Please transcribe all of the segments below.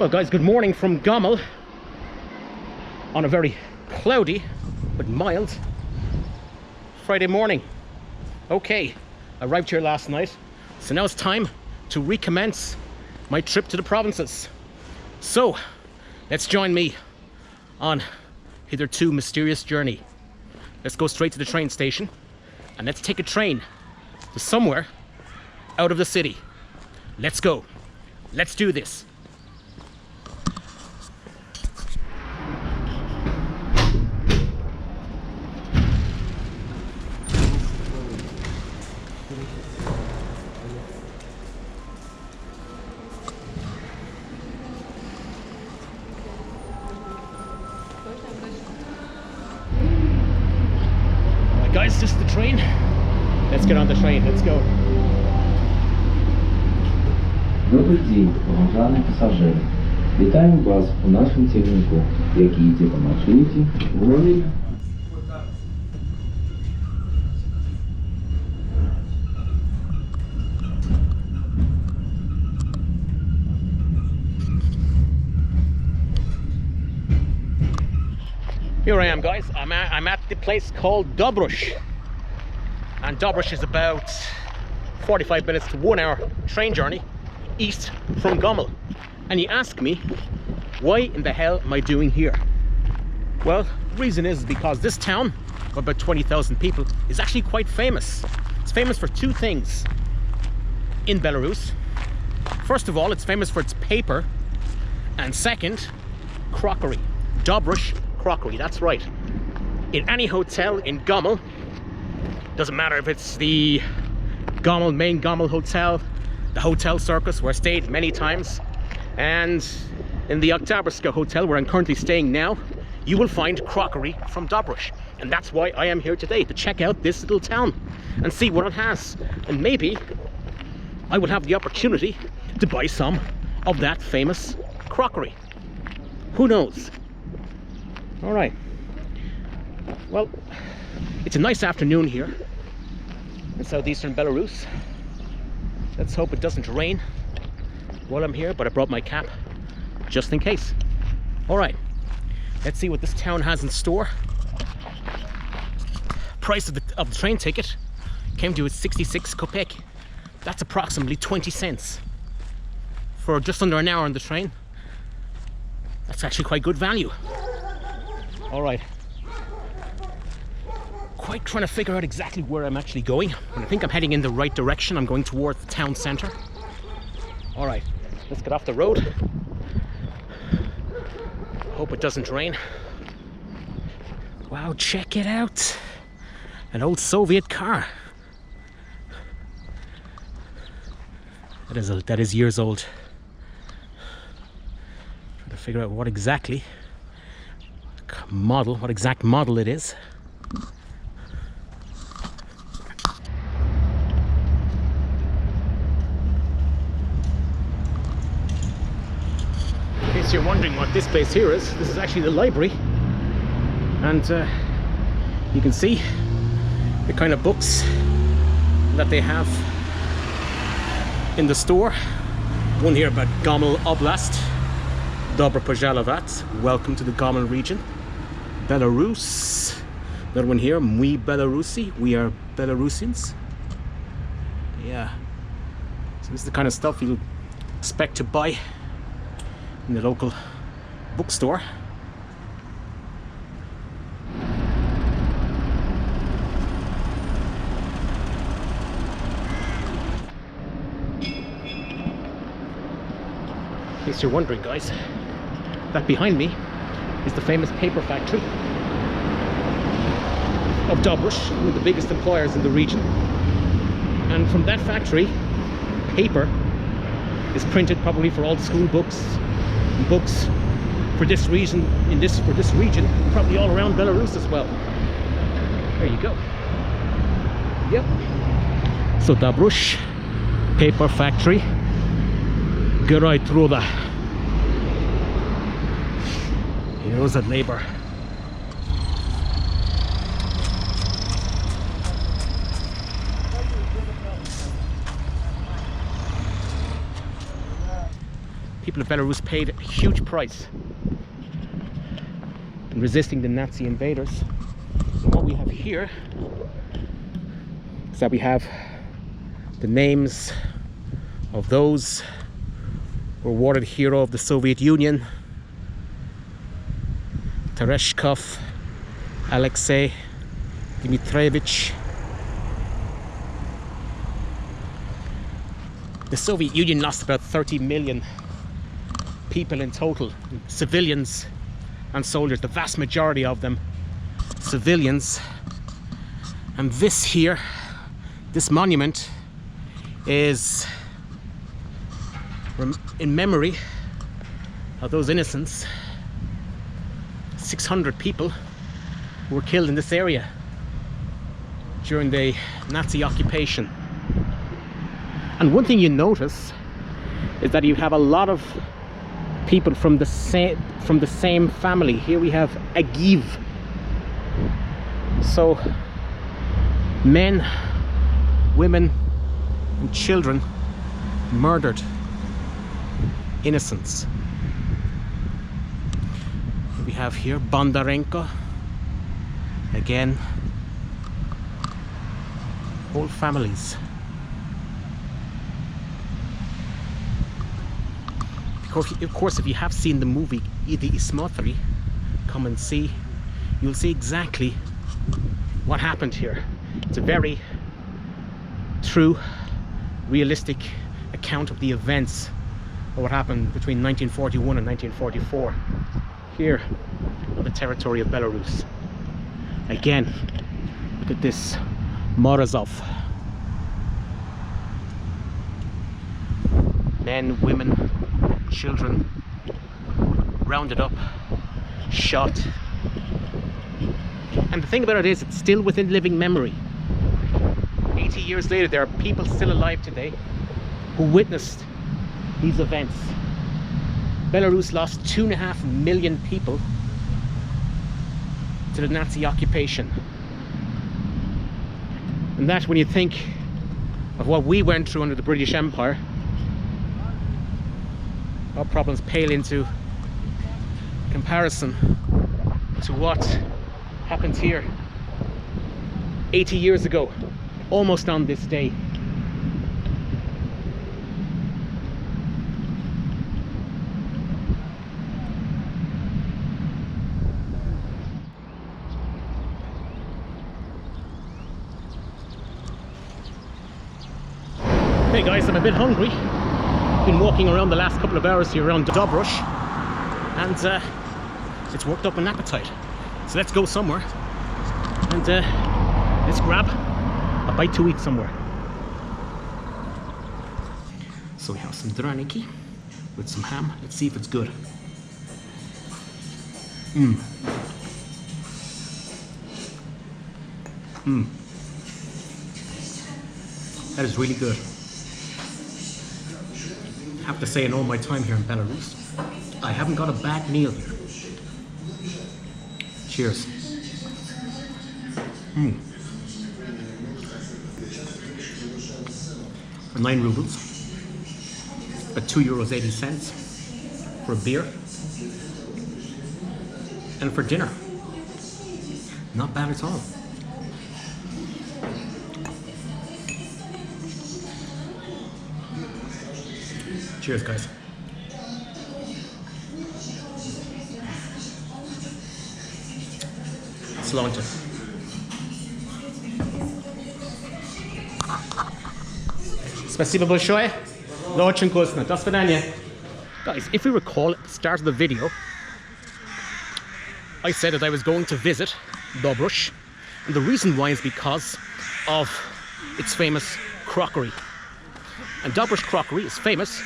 Well guys, good morning from Gomel on a very cloudy but mild Friday morning. Okay, I arrived here last night, so now it's time to recommence my trip to the provinces. So let's join me on hitherto mysterious journey. Let's go straight to the train station and let's take a train to somewhere out of the city. Let's go. Let's do this. Guys, this is the train. Let's get on the train. Let's go. Добрый день, уважаемые пассажиры. Вітаємо вас у нашому цягнику, який йде по маршруті Волинь. Here I am, guys. I'm at the place called Dobrush, and Dobrush is about 45 minutes to 1 hour train journey east from Gomel. And you ask me, why in the hell am I doing here? Well, the reason is because this town of about 20,000 people is actually quite famous. It's famous for two things in Belarus. First of all, it's famous for its paper, and second, crockery. Dobrush Crockery, that's right. In any hotel in Gomel, doesn't matter if it's the main Gomel hotel, the Hotel Circus, where I stayed many times, and in the Oktyabrsky hotel where I'm currently staying now, you will find crockery from Dobrush. And that's why I am here today, to check out this little town and see what it has. And maybe I will have the opportunity to buy some of that famous crockery. Who knows? All right, well, it's a nice afternoon here in southeastern Belarus. Let's hope it doesn't rain while I'm here, but I brought my cap just in case. All right, let's see what this town has in store. Price of the train ticket came to 66 kopek. That's approximately 20 cents for just under an hour on the train. That's actually quite good value. All right, quite trying to figure out exactly where I'm actually going, and I think I'm heading in the right direction. I'm going towards the town center. All right, let's get off the road. Hope it doesn't rain. Wow, check it out. An old Soviet car. That is years old. Trying to figure out what exact model it is. In case you're wondering what this place here is, this is actually the library, and you can see the kind of books that they have in the store. One here about Gomel Oblast, Dobry Pożałowiec, welcome to the Gomel region. Belarus. Another one here, Мы Белорусы, we are Belarusians. Yeah. So this is the kind of stuff you'll expect to buy in the local bookstore. In case you're wondering, guys, that behind me is the famous paper factory of Dobrush, one of the biggest employers in the region. And from that factory, paper is printed probably for all the school books and books for this region, probably all around Belarus as well. There you go. Yep. So Dobrush paper factory, Gerai Truda. Heroes at labor. People of Belarus paid a huge price in resisting the Nazi invaders. And what we have here is that we have the names of those who were awarded Hero of the Soviet Union: Tereshkov, Alexei Dmitrievich. The Soviet Union lost about 30 million people in total, civilians and soldiers, the vast majority of them civilians. And this here, this monument, is in memory of those innocents, 600 people who were killed in this area during the Nazi occupation. And one thing you notice is that you have a lot of people from the same family. Here we have Agiv. So men, women and children murdered, innocents. We have here Bondarenko, again, whole families. Of course, if you have seen the movie Idi Ismotri, come and see, you'll see exactly what happened here. It's a very true, realistic account of the events of what happened between 1941 and 1944 here on the territory of Belarus. Again, look at this Morozov. Men, women, children rounded up, shot. And the thing about it is, it's still within living memory. 80 years later, there are people still alive today who witnessed these events. Belarus lost 2.5 million people to the Nazi occupation. And that, when you think of what we went through under the British Empire, our problems pale into comparison to what happened here 80 years ago, almost on this day. Hey guys, I'm a bit hungry. Been walking around the last couple of hours here around Dobrush, and it's worked up an appetite. So let's go somewhere and let's grab a bite to eat somewhere. So we have some draniki with some ham. Let's see if it's good. That is really good. I have to say, in all my time here in Belarus, I haven't got a bad meal here. Cheers. For 9 rubles, about €2.80 for a beer, and for dinner. Not bad at all. Cheers, guys. Sláinte. Спасибо большое. Очень вкусно. До свидания. Guys, if we recall at the start of the video, I said that I was going to visit Dobrush, and the reason why is because of its famous crockery. And Dobrush Crockery is famous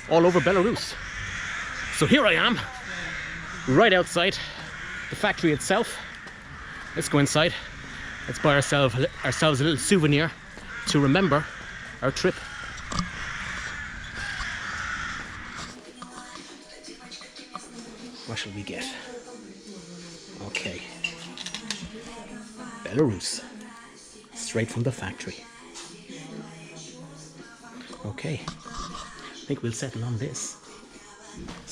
all over Belarus. So here I am, right outside the factory itself. Let's go inside. Let's buy ourselves a little souvenir to remember our trip. What shall we get? Okay. Belarus. Straight from the factory. Okay. I think we'll settle on this.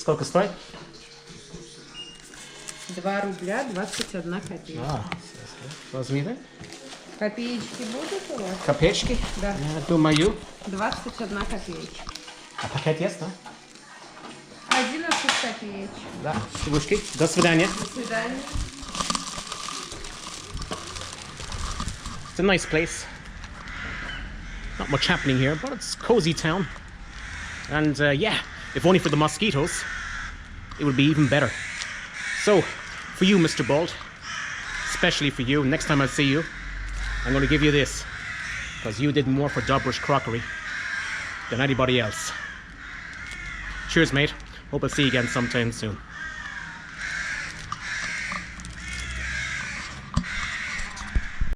Сколько стоит? 2 рубля 21 копейка. А, возьми, да? Копеечки будут у вас? Копеечки? Да. Я думаю. 21 копеечка. А пакет есть, да? 11 копеечек. Да. Сивушки. До свидания. До свидания. It's a nice place. Not much happening here, but it's a cozy town. And yeah, if only for the mosquitoes, it would be even better. So, for you, Mr. Bald, especially for you, next time I see you, I'm going to give you this, because you did more for Dobrush Crockery than anybody else. Cheers, mate. Hope I'll see you again sometime soon.